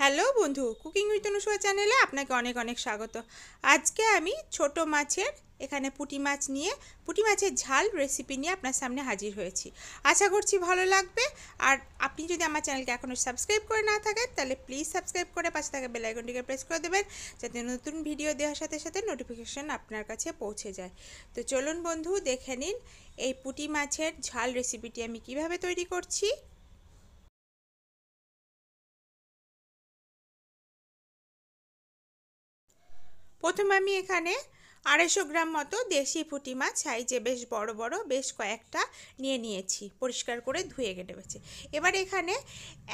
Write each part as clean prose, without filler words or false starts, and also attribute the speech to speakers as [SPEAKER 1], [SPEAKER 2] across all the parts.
[SPEAKER 1] Hello বন্ধু, cooking with Anusuya চ্যানেলে আপনাকে অনেক অনেক স্বাগত। আজকে আমি ছোট মাছের এখানে পুঁটি মাছ নিয়ে পুঁটি মাছের ঝাল রেসিপি নিয়ে আপনার সামনে হাজির হয়েছি। আশা করছি ভালো লাগবে। আর আপনি যদি আমার চ্যানেলকে এখনও সাবস্ক্রাইব করে না থাকেন তাহলে প্লিজ সাবস্ক্রাইব করে পাশে থাকা বেল আইকনটিকে প্রেস করে দেবেন, যাতে নতুন ভিডিও দেওয়ার সাথে সাথে নোটিফিকেশন আপনার কাছে পৌঁছে যায়। তো চলুন বন্ধু, দেখে নিন এই পুঁটি মাছের ঝাল রেসিপিটি আমি কিভাবে তৈরি করছি। প্রথমে আমি এখানে 250 গ্রাম মতো দেশি পুঁটি মাছ সাইজে বেশ বড় বড় বেশ কয়েকটা নিয়েছি, পরিষ্কার করে ধুয়ে কেটে বেছে। এবার এখানে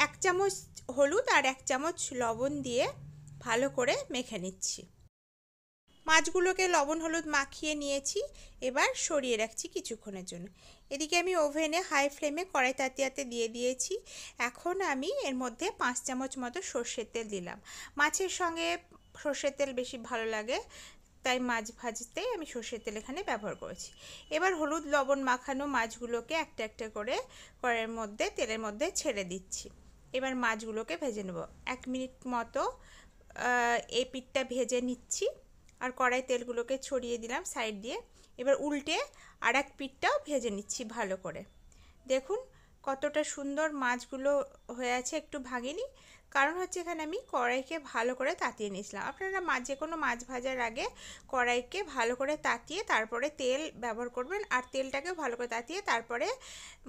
[SPEAKER 1] 1 চামচ হলুদ আর 1 চামচ লবণ দিয়ে ভালো করে মেখে নিচ্ছি। মাছগুলোকে লবণ হলুদ মাখিয়ে নিয়েছি, এবার সরিয়ে রাখছি কিছুক্ষণের জন্য। এদিকে আমি ওভেনে হাই ফ্লেমে কড়াই তাতিয়াতে দিয়ে দিয়েছি। এখন আমি এর মধ্যে 5 চামচ মতো সর্ষের তেল দিলাম। মাছের সঙ্গে সর্ষের তেল বেশি ভালো লাগে, তাই মাছ ভাজতে আমি সর্ষের তেল এখানে ব্যবহার করেছি। এবার হলুদ লবণ মাখানো মাছগুলোকে একটা একটা করে কড়াইয়ের মধ্যে তেলের মধ্যে ছেড়ে দিচ্ছি। এবার মাছগুলোকে ভেজে নেব 1 মিনিট মতো। এই পিঠটা ভেজে নিচ্ছি আর কড়াই তেলগুলোকে ছড়িয়ে দিলাম সাইড দিয়ে। এবার উল্টে আর এক পিঠটাও ভেজে নিচ্ছি ভালো করে। দেখুন কতটা সুন্দর মাছগুলো হয়ে আছে, একটু ভাঙিনি, কারণ হচ্ছে এখানে আমি কড়াইকে ভালো করে তাতিয়ে নিয়েছিলাম। আপনারা যে কোনো মাছ ভাজার আগে কড়াইকে ভালো করে তাতিয়ে তারপরে তেল ব্যবহার করবেন, আর তেলটাকে ভালো করে তাতিয়ে তারপরে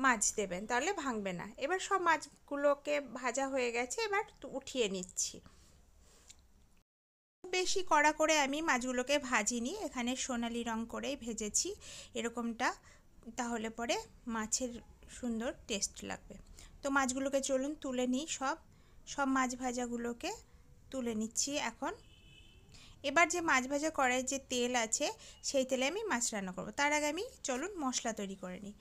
[SPEAKER 1] মাছ দেবেন, তাহলে ভাঙবে না। এবার সব মাছগুলোকে ভাজা হয়ে গেছে, এবার উঠিয়ে নিচ্ছি। বেশি কড়া করে আমি মাছগুলোকে ভাজিনি, এখানে সোনালি রং করেই ভেজেছি এরকমটা, তাহলে পরে মাছের সুন্দর টেস্ট লাগবে। তো মাছগুলোকে চলুন তুলে নিই, সব সব মাছ ভাজাগুলোকে তুলে নিচ্ছি এখন। এবার যে মাছ ভাজা কড়াইয়ের যে তেল আছে সেই তেলে আমি মাছ রান্না করব। তার আগে আমি চলুন মশলা তৈরি করে নিই।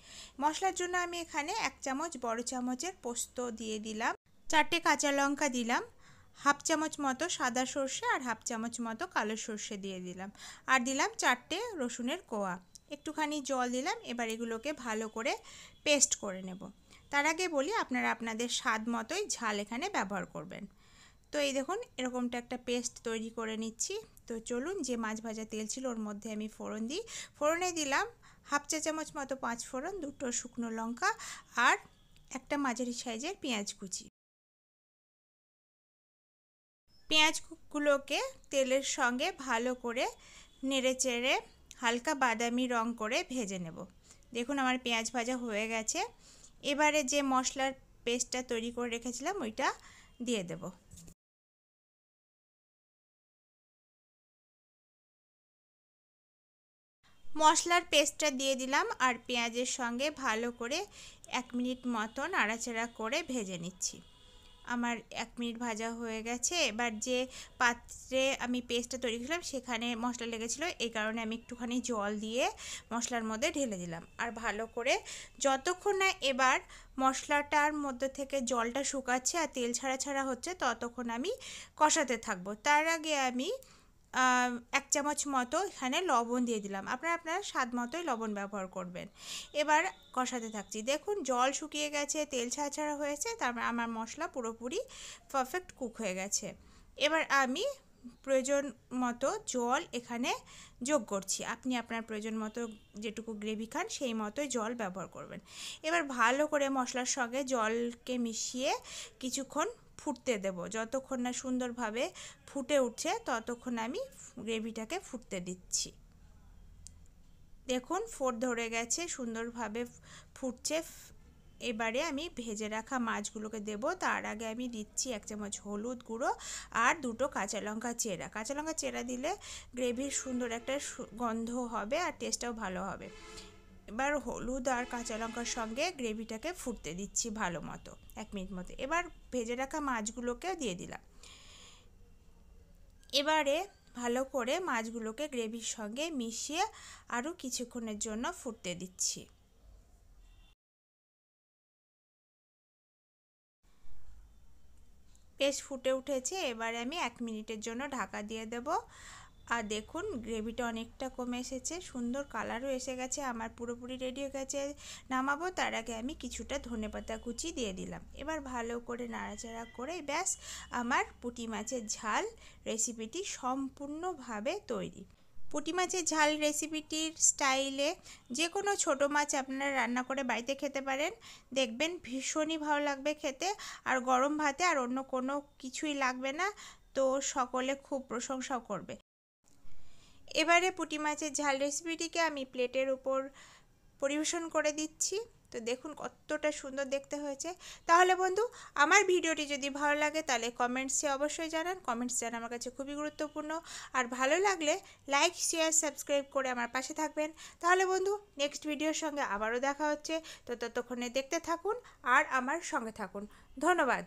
[SPEAKER 1] মশলার জন্য আমি এখানে 1 চামচ বড় চামচের পোস্ত দিয়ে দিলাম, 4টে কাঁচা লঙ্কা দিলাম, হাফ চামচ মতো সাদা সর্ষে আর হাফ চামচ মতো কালো সর্ষে দিয়ে দিলাম, আর দিলাম 4টে রসুনের কোয়া, একটুখানি জল দিলাম। এবার এগুলোকে ভালো করে পেস্ট করে নেব। তার আগে বলি, আপনারা আপনাদের স্বাদ মতোই ঝাল এখানে ব্যবহার করবেন। তো এই দেখুন এরকমটা একটা পেস্ট তৈরি করে নিচ্ছি। তো চলুন, যে মাছ ভাজা তেল ছিল ওর মধ্যে আমি ফোড়ন দিই। ফোড়নে দিলাম হাফ চা চামচ মতো 5 ফোড়ন, 2টো শুকনো লঙ্কা আর একটা মাঝারি সাইজের পেঁয়াজ কুচি। পেঁয়াজগুলোকে তেলের সঙ্গে ভালো করে নেড়ে চেড়ে হালকা বাদামি রং করে ভেজে নেব। দেখুন আমার পেঁয়াজ ভাজা হয়ে গেছে। এবারে যে মশলার পেস্টটা তৈরি করে রেখেছিলাম ওইটা দিয়ে দেব। মশলার পেস্টটা দিয়ে দিলাম আর পেঁয়াজের সঙ্গে ভালো করে 1 মিনিট মতো নাড়াচাড়া করে ভেজে নিচ্ছি। আমার 1 মিনিট ভাজা হয়ে গেছে। এবার যে পাত্রে আমি পেস্টটা তৈরি করলাম সেখানে মশলা লেগেছিলো, এই কারণে আমি একটুখানি জল দিয়ে মশলার মধ্যে ঢেলে দিলাম। আর ভালো করে যতক্ষণ না এবার মশলাটার মধ্যে থেকে জলটা শুকাচ্ছে আর তেল ছাড়া ছাড়া হচ্ছে ততক্ষণ আমি কষাতে থাকবো। তার আগে আমি 1 চামচ মতো এখানে লবণ দিয়ে দিলাম, আপনারা আপনার স্বাদ মতোই লবণ ব্যবহার করবেন। এবার কষাতে থাকছি। দেখুন জল শুকিয়ে গেছে, তেল ছাড়া ছাড়া হয়েছে, তারপর আমার মশলা পুরোপুরি পারফেক্ট কুক হয়ে গেছে। এবার আমি প্রয়োজন মতো জল এখানে যোগ করছি। আপনি আপনার প্রয়োজন মতো যেটুকু গ্রেভি খান সেই মতোই জল ব্যবহার করবেন। এবার ভালো করে মশলার সঙ্গে জলকে মিশিয়ে কিছুক্ষণ ফুটতে দেব। যতক্ষণ না সুন্দরভাবে ফুটে উঠছে ততক্ষণ আমি গ্রেভিটাকে ফুটতে দিচ্ছি। দেখুন ফোড় ধরে গেছে, সুন্দরভাবে ফুটছে। এবারে আমি ভেজে রাখা মাছগুলোকে দেব। তার আগে আমি দিচ্ছি 1 চামচ হলুদ গুঁড়ো আর 2টো কাঁচা লঙ্কা চেরা। কাঁচা লঙ্কা চেরা দিলে গ্রেভির সুন্দর একটা গন্ধ হবে আর টেস্টটাও ভালো হবে। এবার হলুদ আর কাঁচা লঙ্কার সঙ্গে গ্রেভিটাকে ফুটতে দিচ্ছি ভালো মতো 1 মিনিট মতো। এবার ভেজে রাখা মাছগুলোকেও দিয়ে দিলাম। এবারে ভালো করে মাছগুলোকে গ্রেভির সঙ্গে মিশিয়ে আরও কিছুক্ষণের জন্য ফুটতে দিচ্ছি। বেশ ফুটে উঠেছে, এবারে আমি 1 মিনিটের জন্য ঢাকা দিয়ে দেব আর দেখুন গ্রেভিটা অনেকটা কমে এসেছে, সুন্দর কালারও এসে গেছে। আমার পুরোপুরি রেডি হয়ে গেছে। নামাবো তার আগে আমি কিছুটা ধনেপাতা কুচি দিয়ে দিলাম। এবার ভালো করে নাড়াচাড়া করে ব্যাস আমার পুঁটি মাছের ঝাল রেসিপিটি সম্পূর্ণভাবে তৈরি। পুঁটি মাছের ঝাল রেসিপিটির স্টাইলে যে কোনো ছোটো মাছ আপনারা রান্না করে বাড়িতে খেতে পারেন, দেখবেন ভীষণই ভালো লাগবে খেতে। আর গরম ভাতে আর অন্য কোনো কিছুই লাগবে না, তো সকলে খুব প্রশংসাও করবে। এবারে পুঁটি মাছের ঝাল রেসিপিটিকে আমি প্লেটের উপর পরিবেশন করে দিচ্ছি। তো দেখুন কতটা সুন্দর দেখতে হয়েছে। তাহলে বন্ধু, আমার ভিডিওটি যদি ভালো লাগে তাহলে কমেন্টসে অবশ্যই জানান। কমেন্টস জানা আমার কাছে খুবই গুরুত্বপূর্ণ। আর ভালো লাগলে লাইক শেয়ার সাবস্ক্রাইব করে আমার পাশে থাকবেন। তাহলে বন্ধু, নেক্সট ভিডিওর সঙ্গে আবারও দেখা হচ্ছে। তো ততক্ষণে দেখতে থাকুন আর আমার সঙ্গে থাকুন। ধন্যবাদ।